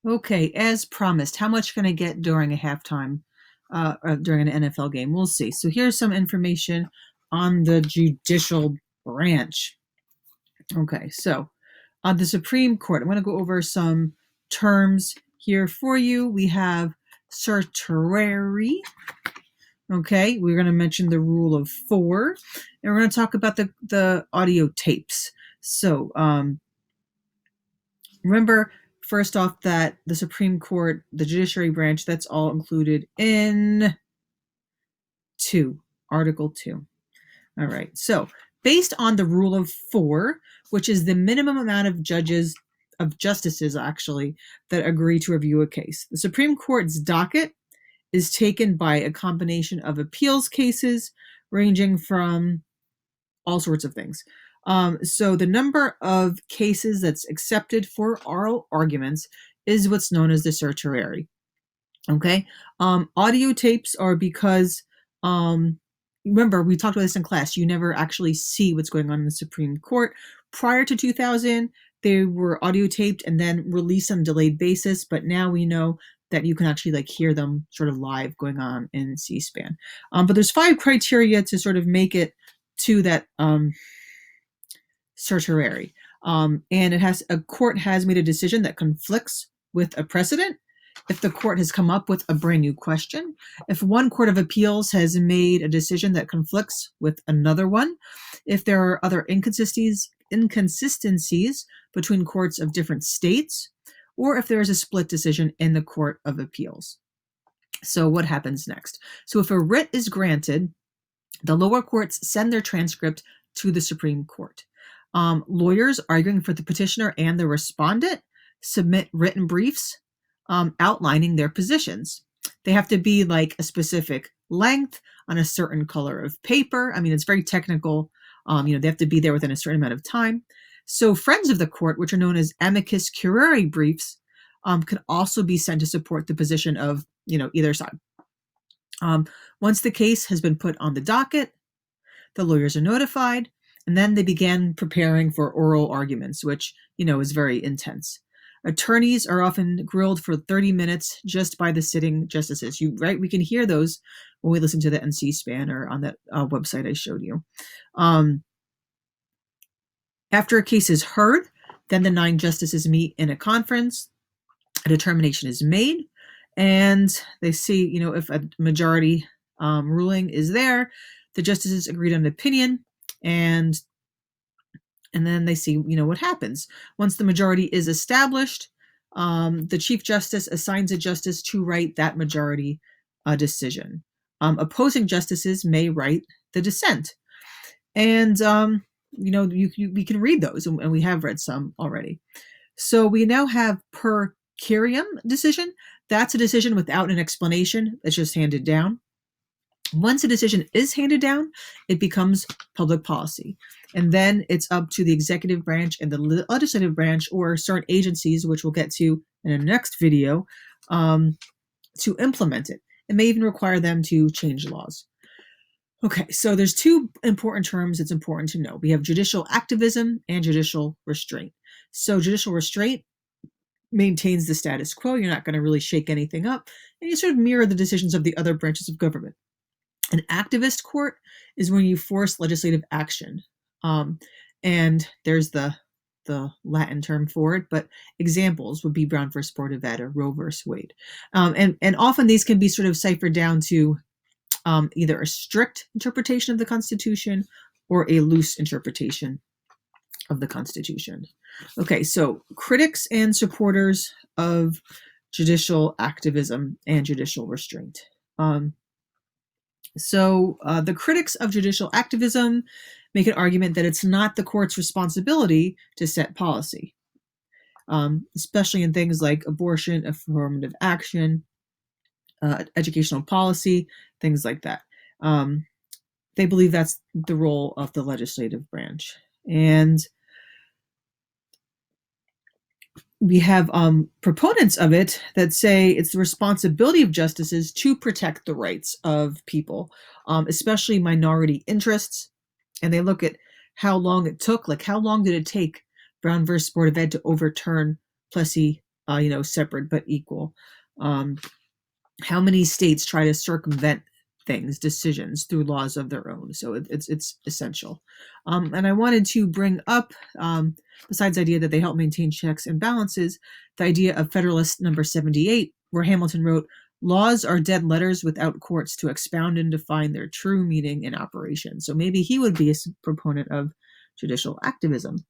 Okay, as promised, how much can I get during a halftime, or during an NFL game? We'll see. So here's some information on the Judicial Branch. Okay, so on the Supreme Court, I'm going to go over some terms here for you. We have certiorari. Okay, we're going to mention the rule of 4, and we're going to talk about the audio tapes. So remember, first off, that the Supreme Court, the judiciary branch, that's all included in Article 2. All right, so based on the rule of 4, which is the minimum amount of justices actually, that agree to review a case, the Supreme Court's docket is taken by a combination of appeals cases ranging from all sorts of things. So the number of cases that's accepted for oral arguments is what's known as the certiorari. Okay. Audio tapes are because, remember, we talked about this in class, you never actually see what's going on in the Supreme Court. Prior to 2000, they were audio taped and then released on a delayed basis, but now we know that you can actually hear them sort of live going on in C-SPAN. But there's 5 criteria to sort of make it to that certiorari. And a court has made a decision that conflicts with a precedent, if the court has come up with a brand new question, if one court of appeals has made a decision that conflicts with another one, if there are other inconsistencies between courts of different states, or if there is a split decision in the Court of Appeals. So what happens next? So if a writ is granted, the lower courts send their transcript to the Supreme Court. Lawyers arguing for the petitioner and the respondent submit written briefs outlining their positions. They have to be like a specific length on a certain color of paper. I mean, it's very technical. They have to be there within a certain amount of time. So friends of the court, which are known as amicus curiae briefs, can also be sent to support the position of, either side. Once the case has been put on the docket, the lawyers are notified, and then they begin preparing for oral arguments, which, is very intense. Attorneys are often grilled for 30 minutes just by the sitting justices. We can hear those when we listen to the C-SPAN or on that website I showed you. After a case is heard, then the 9 justices meet in a conference. A determination is made, and they see, if a majority ruling is there, the justices agreed on an opinion, and then they see, what happens. Once the majority is established, the Chief Justice assigns a justice to write that majority decision. Opposing justices may write the dissent. And, we can read those, and we have read some already. So we now have per curiam decision. That's a decision without an explanation. It's just handed down. Once a decision is handed down, it becomes public policy. And then it's up to the executive branch and the legislative branch, or certain agencies, which we'll get to in the next video, to implement it. It may even require them to change laws. Okay, so there's 2 important terms it's important to know. We have judicial activism and judicial restraint. So judicial restraint maintains the status quo. You're not going to really shake anything up, and you sort of mirror the decisions of the other branches of government. An activist court is when you force legislative action. And there's the Latin term for it, but examples would be Brown versus Board of Ed or Roe versus Wade. And often these can be sort of ciphered down to either a strict interpretation of the Constitution or a loose interpretation of the Constitution. Okay, so critics and supporters of judicial activism and judicial restraint. So the critics of judicial activism make an argument that it's not the court's responsibility to set policy, especially in things like abortion, affirmative action, educational policy, things like that. They believe that's the role of the legislative branch. And we have proponents of it that say it's the responsibility of justices to protect the rights of people, especially minority interests. And they look at how long it took, how long did it take Brown versus Board of Ed to overturn Plessy separate but equal. How many states try to circumvent decisions through laws of their own? So it's essential. And I wanted to bring up, besides the idea that they help maintain checks and balances, the idea of Federalist number 78, where Hamilton wrote, "Laws are dead letters without courts to expound and define their true meaning and operation." So maybe he would be a proponent of judicial activism.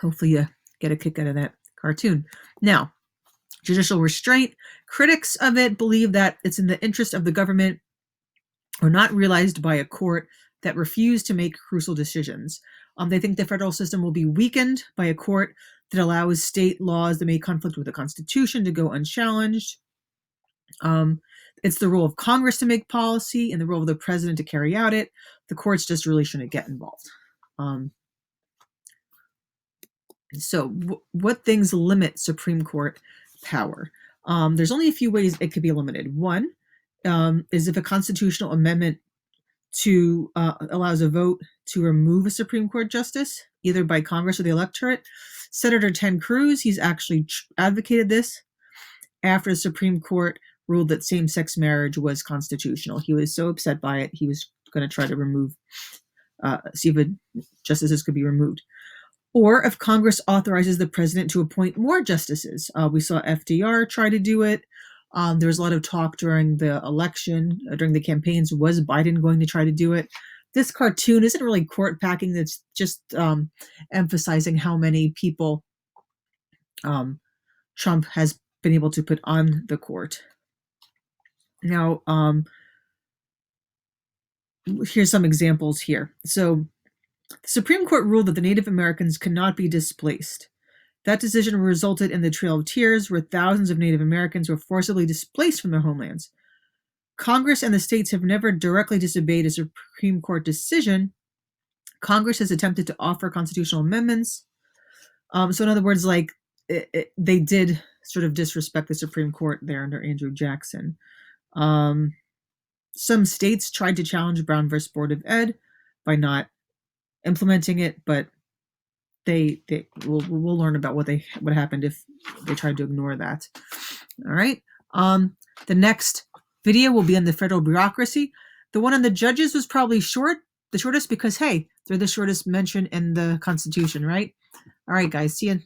Hopefully you get a kick out of that cartoon. Now, judicial restraint. Critics of it believe that it's in the interest of the government or not realized by a court that refused to make crucial decisions. They think the federal system will be weakened by a court that allows state laws that may conflict with the Constitution to go unchallenged. It's the role of Congress to make policy and the role of the president to carry out it. The courts just really shouldn't get involved. So what things limit Supreme Court power? There's only a few ways it could be limited. One is if a constitutional amendment allows a vote to remove a Supreme Court justice, either by Congress or the electorate. Senator Ted Cruz, he's actually advocated this after the Supreme Court ruled that same-sex marriage was constitutional. He was so upset by it, he was going to try to see if justices could be removed. Or if Congress authorizes the president to appoint more justices. We saw FDR try to do it. There was a lot of talk during the election, during the campaigns. Was Biden going to try to do it? This cartoon isn't really court packing. That's just emphasizing how many people Trump has been able to put on the court. Now, here's some examples here. So, the Supreme Court ruled that the Native Americans could not be displaced. That decision resulted in the Trail of Tears, where thousands of Native Americans were forcibly displaced from their homelands. Congress and the states have never directly disobeyed a Supreme Court decision. Congress has attempted to offer constitutional amendments. So in other words, they did sort of disrespect the Supreme Court there under Andrew Jackson. Some states tried to challenge Brown versus Board of Ed by not implementing it, but we'll learn about what happened if they tried to ignore that. All right. The next video will be on the federal bureaucracy. The one on the judges was probably the shortest because, hey, they're the shortest mention in the Constitution, right? All right, guys. See you.